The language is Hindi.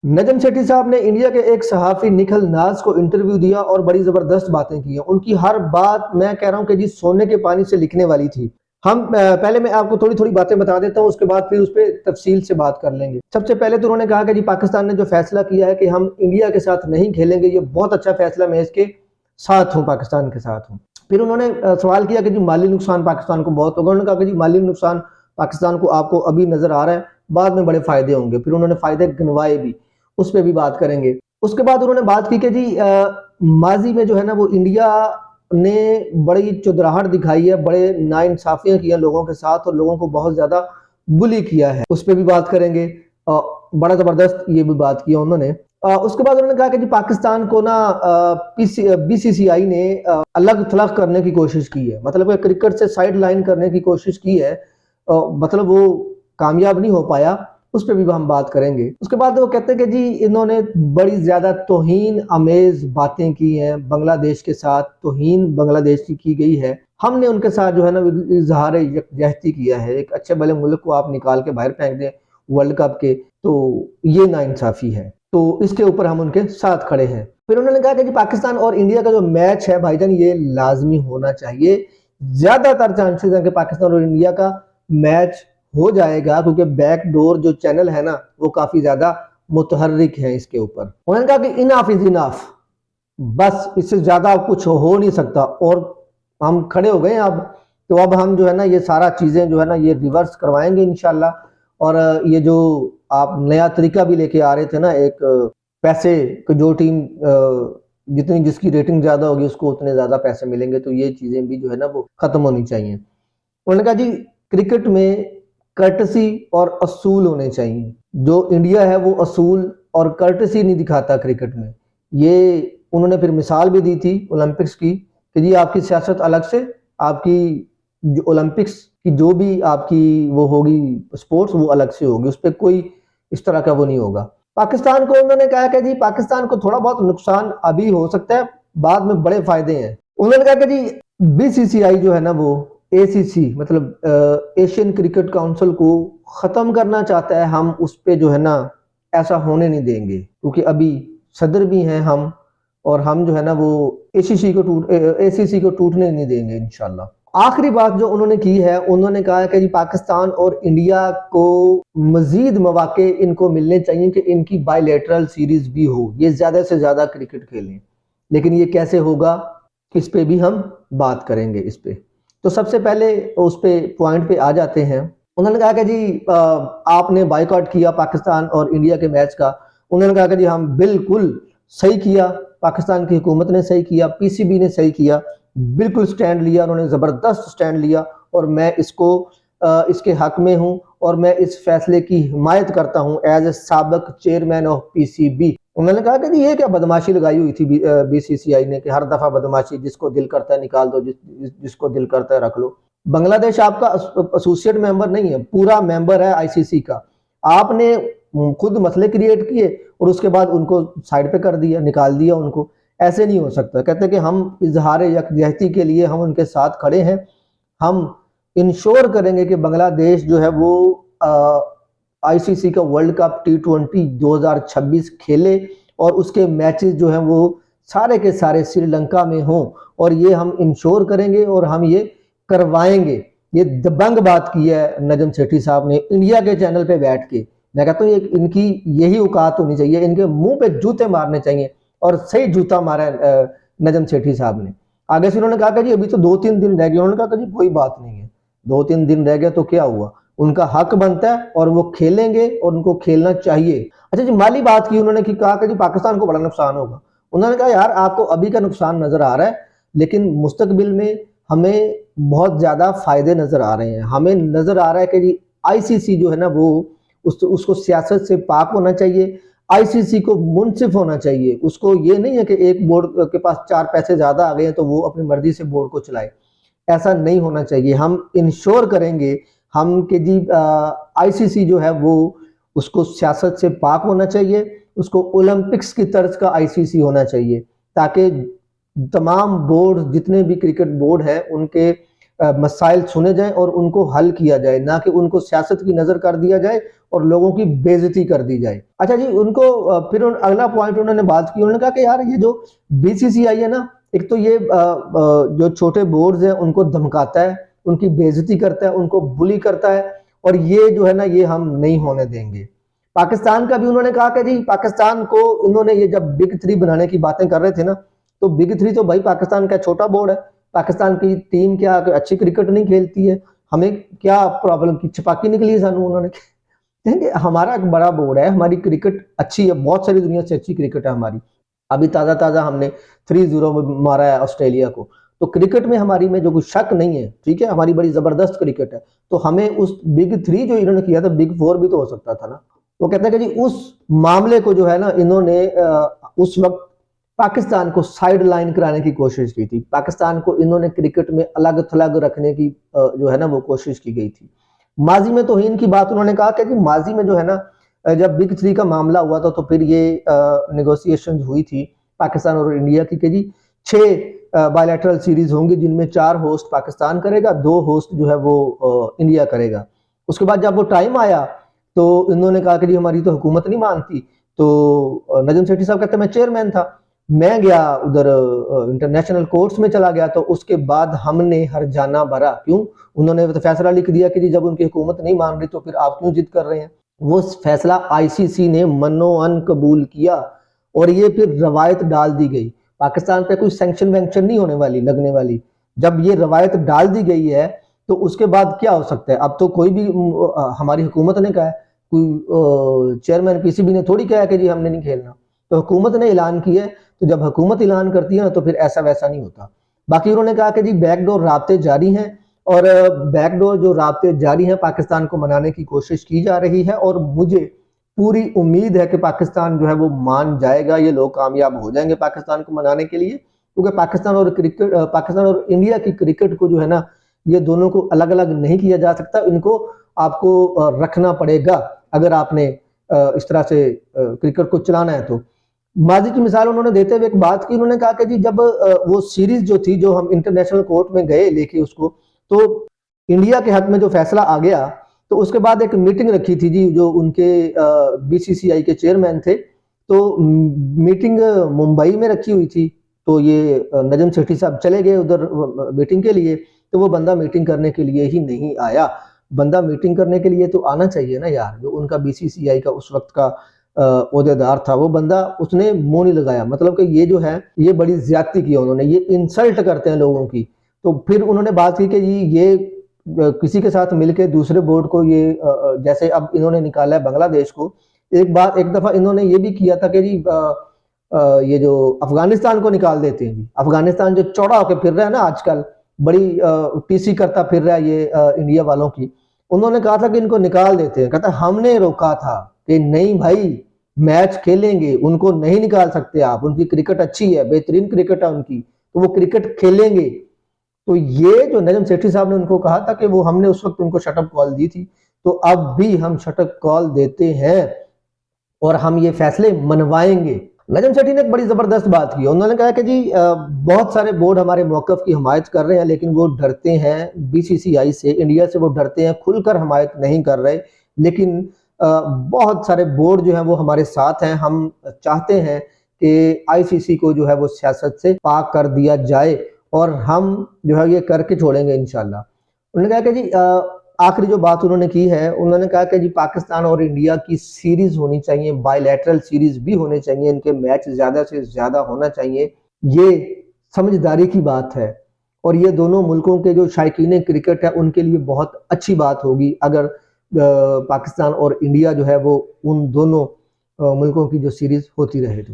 नजम सेठी साहब ने इंडिया के एक सहाफी निखिल नाज को इंटरव्यू दिया और बड़ी जबरदस्त बातें की हैं। उनकी हर बात मैं कह रहा हूं कि जी सोने के पानी से लिखने वाली थी। हम पहले मैं आपको थोड़ी थोड़ी बातें बता देता हूं, उसके बाद फिर उस पर तफसील से बात कर लेंगे। सबसे पहले तो उन्होंने कहा कि जी पाकिस्तान ने जो फैसला किया है कि हम इंडिया के साथ नहीं खेलेंगे, ये बहुत अच्छा फैसला, मैं इसके साथ हूँ, पाकिस्तान के साथ हूँ। फिर उन्होंने सवाल किया कि जी माली नुकसान पाकिस्तान को बहुत होगा। उन्होंने कहा कि जी माली नुकसान पाकिस्तान को आपको अभी नजर आ रहा है, बाद में बड़े फायदे होंगे। फिर उन्होंने फायदे गिनवाए भी, उस पर भी बात करेंगे। उसके बाद उन्होंने बात की कि जी माजी में जो है ना वो इंडिया ने बड़ी चुदराहट दिखाई है, बड़े नाइंसाफियां की हैं लोगों के साथ और लोगों को बहुत ज्यादा बुली किया है, उस पर भी बात करेंगे। बड़ा जबरदस्त ये भी बात किया उन्होंने। उसके बाद उन्होंने कहा कि जी पाकिस्तान को ना बीसीसीआई ने अलग थलग करने की कोशिश की है, मतलब क्रिकेट से साइड लाइन करने की कोशिश की है, मतलब वो कामयाब नहीं हो पाया। उस पर भी हम बात करेंगे। उसके बाद वो कहते हैं कि जी इन्होंने बड़ी ज्यादा तौहीन अमेज बातें की हैं बांग्लादेश के साथ, तौहीन बांग्लादेश की गई है। हमने उनके साथ जो है ना इजहार यकजहती किया है। एक अच्छे भले मुल्क को आप निकाल के बाहर फेंक दें वर्ल्ड कप के, तो ये नाइंसाफी है, तो इसके ऊपर हम उनके साथ खड़े हैं। फिर उन्होंने कहा कि जी पाकिस्तान और इंडिया का जो मैच है भाईजान, ये लाजमी होना चाहिए। ज्यादातर चांसेस है कि पाकिस्तान और इंडिया का मैच हो जाएगा, क्योंकि बैकडोर जो चैनल है ना वो काफी ज्यादा मुतहर्रिक है इसके ऊपर। उन्होंने कहा कि इनाफ इज इनाफ, बस इससे ज्यादा कुछ हो नहीं सकता, और हम खड़े हो गए अब। तो अब हम जो है ना ये सारा चीजें जो है ना ये रिवर्स करवाएंगे इंशाल्लाह। और ये जो आप नया तरीका भी लेके आ रहे थे ना, एक पैसे जो टीम जितनी जिसकी रेटिंग ज्यादा होगी उसको उतने ज्यादा पैसे मिलेंगे, तो ये चीजें भी जो है ना वो खत्म होनी चाहिए। उन्होंने कहा जी क्रिकेट में कर्टसी और असूल होने चाहिए। जो इंडिया है वो असूल और कर्टसी नहीं दिखाता क्रिकेट में। ये उन्होंने फिर मिसाल भी दी थी ओलंपिक्स की कि जी आपकी सियासत अलग से, आपकी जो ओलंपिक्स की जो भी आपकी वो होगी स्पोर्ट्स, वो अलग से होगी, उस पर कोई इस तरह का वो नहीं होगा। पाकिस्तान को उन्होंने कहा कि जी पाकिस्तान को थोड़ा बहुत नुकसान अभी हो सकता है, बाद में बड़े फायदे हैं। उन्होंने कहा कि जी बीसीसीआई जो है ना वो एसीसी मतलब एशियन क्रिकेट काउंसिल को खत्म करना चाहता है। हम उस पे जो है ना ऐसा होने नहीं देंगे, क्योंकि अभी सदर भी हैं हम, और हम जो है ना वो एसीसी को टूटने नहीं देंगे इंशाल्लाह। आखिरी बात जो उन्होंने की है, उन्होंने कहा है कि जी पाकिस्तान और इंडिया को मजीद मौके इनको मिलने चाहिए कि इनकी बायलैटरल सीरीज भी हो, ये ज्यादा से ज्यादा क्रिकेट खेलें। लेकिन ये कैसे होगा, इस पे भी हम बात करेंगे इस पे। तो सबसे पहले उस पे पॉइंट पे आ जाते हैं। उन्होंने कहा कि जी आपने बाइकआउट किया पाकिस्तान और इंडिया के मैच का। उन्होंने कहा कि जी हम बिल्कुल सही किया, पाकिस्तान की हुकूमत ने सही किया, पीसीबी ने सही किया, बिल्कुल स्टैंड लिया, उन्होंने जबरदस्त स्टैंड लिया, और मैं इसको इसके हक में हूं, और मैं इस फैसले की हिमायत करता हूं एज ए साबिक चेयरमैन ऑफ पीसीबी। उन्होंने कहा कि ये क्या बदमाशी लगाई हुई थी बीसीसीआई ने कि हर दफा बदमाशी, जिसको दिल करता है निकाल दो, जिसको दिल करता है रख लो। बांग्लादेश आपका एसोसिएट मेंबर नहीं है, पूरा मेंबर है आईसीसी का। आपने खुद मसले क्रिएट किए और उसके बाद उनको साइड पे कर दिया, निकाल दिया उनको। ऐसे नहीं हो सकता। कहते हैं कि हम इजहार यकजहती के लिए हम उनके साथ खड़े हैं। हम इंश्योर करेंगे कि बांग्लादेश जो है वो आईसीसी का वर्ल्ड कप T20 2026 खेले, और उसके मैचेस जो हैं वो सारे के सारे श्रीलंका में हों, और ये हम इंश्योर करेंगे और हम ये करवाएंगे। ये दबंग बात की है नजम सेठी साहब ने इंडिया के चैनल पे बैठ के। मैं कहता हूँ इनकी यही औकात होनी चाहिए, इनके मुंह पे जूते मारने चाहिए, और सही जूता मारा नजम सेठी साहब ने। आगे से उन्होंने कहा कि जी अभी तो 2-3 दिन रह गए। उन्होंने कहा कि जी कोई बात नहीं है, 2-3 दिन रह गए तो क्या हुआ, उनका हक बनता है और वो खेलेंगे और उनको खेलना चाहिए। अच्छा जी, माली बात की उन्होंने कि कहा कि जी पाकिस्तान को बड़ा नुकसान होगा। उन्होंने कहा यार आपको अभी का नुकसान नजर आ रहा है, लेकिन मुस्तकबिल में हमें बहुत ज्यादा फायदे नजर आ रहे हैं। हमें नजर आ रहा है कि जी आईसीसी जो है ना वो उसको सियासत से पाक होना चाहिए, आईसीसी को मुनसिफ होना चाहिए। उसको ये नहीं है कि एक बोर्ड के पास 4 पैसे ज्यादा आ गए हैं तो वो अपनी मर्जी से बोर्ड को चलाए, ऐसा नहीं होना चाहिए। हम इंश्योर करेंगे हम कि जी आईसीसी जो है वो उसको सियासत से पाक होना चाहिए, उसको ओलंपिक्स की तर्ज का आईसीसी होना चाहिए, ताकि तमाम बोर्ड जितने भी क्रिकेट बोर्ड है उनके मसाइल सुने जाएं और उनको हल किया जाए, ना कि उनको सियासत की नज़र कर दिया जाए और लोगों की बेइज्जती कर दी जाए। अच्छा जी, उनको फिर अगला पॉइंट उन्होंने बात की, उन्होंने कहा कि यार ये जो बीसीसीआई है ना, एक तो ये जो छोटे बोर्ड्स हैं उनको धमकाता है, उनकी बेइज्जती करता है, उनको बुली करता है, और ये जो है ना ये हम नहीं होने देंगे। पाकिस्तान का भी उन्होंने कहा कि जी पाकिस्तान को इन्होंने ये जब बिग 3 बनाने की बातें कर रहे थे ना, तो बिग 3 तो भाई पाकिस्तान का छोटा बोर्ड है। पाकिस्तान की टीम क्या अच्छी क्रिकेट नहीं खेलती है, हमें क्या प्रॉब्लम की छपाकी निकली है सानू उन्होंने। देखेंगे हमारा एक बड़ा बोर्ड है, हमारी क्रिकेट अच्छी है, बहुत सारी दुनिया से अच्छी क्रिकेट है हमारी। अभी ताज़ा ताज़ा हमने 3-0 मारा है ऑस्ट्रेलिया को। तो क्रिकेट में हमारी में जो कुछ शक नहीं है, ठीक है, हमारी बड़ी ज़बरदस्त क्रिकेट है। तो हमें उस बिग 3 जो इन्होंने किया था, बिग 4 भी तो हो सकता था ना। वो कहते हैं कि जी उस मामले को जो है ना इन्होंने उस वक्त पाकिस्तान को साइड लाइन कराने की कोशिश की थी। पाकिस्तान को इन्होंने क्रिकेट में अलग थलग रखने की जो है ना वो कोशिश की गई थी। माजी में तौहीन की बात उन्होंने कहा कि माजी में जो है ना जब बिग 3 का मामला हुआ था तो फिर ये नेगोशिएशन हुई थी पाकिस्तान और इंडिया की कि जी 6 बायलैटरल सीरीज होंगी जिनमें 4 होस्ट पाकिस्तान करेगा, 2 होस्ट जो है वो इंडिया करेगा। उसके बाद जब वो टाइम आया तो इन्होंने कहा कि जी हमारी तो हुकूमत नहीं मानती। तो नजम सेठी साहब कहते मैं चेयरमैन था, मैं गया उधर इंटरनेशनल कोर्ट्स में चला गया, तो उसके बाद हमने हर जाना भरा। क्यों? उन्होंने तो फैसला लिख दिया कि जी जब उनकी हुकूमत नहीं मान रही तो फिर आप क्यों जिद कर रहे हैं। वो फैसला आईसीसी ने मनो-अन कबूल किया और ये फिर रवायत डाल दी गई। पाकिस्तान पे कोई सैंक्शन वैंक्शन नहीं होने वाली, लगने वाली। जब ये रवायत डाल दी गई है तो उसके बाद क्या हो सकता है। अब तो कोई भी हमारी हुकूमत ने कहा है, कोई चेयरमैन पीसीबी ने थोड़ी कहा है कि जी हमने नहीं खेलना। तो हुकूमत ने ऐलान किया है, तो जब हुकूमत ऐलान करती है ना तो फिर ऐसा वैसा नहीं होता। बाकी उन्होंने कहा कि जी बैकडोर राब्ते जारी हैं और बैकडोर जो राब्ते जारी हैं पाकिस्तान को मनाने की कोशिश की जा रही है, और मुझे पूरी उम्मीद है कि पाकिस्तान जो है वो मान जाएगा, ये लोग कामयाब हो जाएंगे पाकिस्तान को मनाने के लिए। क्योंकि पाकिस्तान और इंडिया की क्रिकेट को जो है ना ये दोनों को अलग अलग नहीं किया जा सकता, इनको आपको रखना पड़ेगा अगर आपने इस तरह से क्रिकेट को चलाना है। तो माजी की मिसाल उन्होंने देते हुए एक बात की, उन्होंने कहा कि जी जब वो सीरीज जो थी जो हम इंटरनेशनल कोर्ट में गए लेके उसको, तो इंडिया के हक में जो फैसला आ गया तो उसके बाद एक मीटिंग रखी थी जी जो उनके बीसीसीआई के चेयरमैन थे, तो मीटिंग मुंबई में रखी हुई थी। तो ये नजम सेठी साहब चले गए उधर मीटिंग के लिए, तो वो बंदा मीटिंग करने के लिए ही नहीं आया। बंदा मीटिंग करने के लिए तो आना चाहिए ना यार, जो उनका बीसीसीआई का उस वक्त का ओहदेदार था, वो बंदा उसने मुंह नहीं लगाया। मतलब कि ये जो है ये बड़ी ज्यादती की उन्होंने, ये इंसल्ट करते हैं लोगों की। तो फिर उन्होंने बात की कि जी ये किसी के साथ मिलके दूसरे बोर्ड को ये जैसे अब इन्होंने निकाला है बांग्लादेश को, एक दफा इन्होंने ये भी किया था कि जी ये जो अफगानिस्तान को निकाल देते हैं जी। अफगानिस्तान जो चौड़ा होकर फिर रहा है ना आजकल, बड़ी टीसी करता फिर रहा है ये इंडिया वालों की, उन्होंने कहा था कि इनको निकाल देते हैं। कहता हमने रोका था कि नहीं भाई मैच खेलेंगे, उनको नहीं निकाल सकते आप, उनकी क्रिकेट अच्छी है, बेहतरीन क्रिकेट है उनकी, तो वो क्रिकेट खेलेंगे। तो ये जो नजम सेठी साहब ने उनको कहा था कि वो हमने उस वक्त उनको शटअप कॉल दी थी, तो अब भी हम शटअप कॉल देते हैं और हम ये फैसले मनवाएंगे। नजम सेठी ने एक बड़ी जबरदस्त बात की, उन्होंने कहा कि जी बहुत सारे बोर्ड हमारे मौकफ की हमायत कर रहे हैं लेकिन वो डरते हैं बीसीसीआई से, इंडिया से वो डरते हैं, खुलकर हमायत नहीं कर रहे। लेकिन बहुत सारे बोर्ड जो है वो हमारे साथ हैं, हम चाहते हैं कि आईसीसी को जो है वो सियासत से पाक कर दिया जाए और हम जो है ये करके छोड़ेंगे इंशाल्लाह। उन्होंने कहा कि जी आखिरी जो बात उन्होंने की है, उन्होंने कहा कि जी पाकिस्तान और इंडिया की सीरीज होनी चाहिए, बायलैटरल सीरीज भी होने चाहिए, इनके मैच ज्यादा से ज्यादा होना चाहिए। ये समझदारी की बात है और ये दोनों मुल्कों के जो शायकीन क्रिकेट है उनके लिए बहुत अच्छी बात होगी अगर पाकिस्तान और इंडिया जो है वो उन दोनों मुल्कों की जो सीरीज होती रहे तो।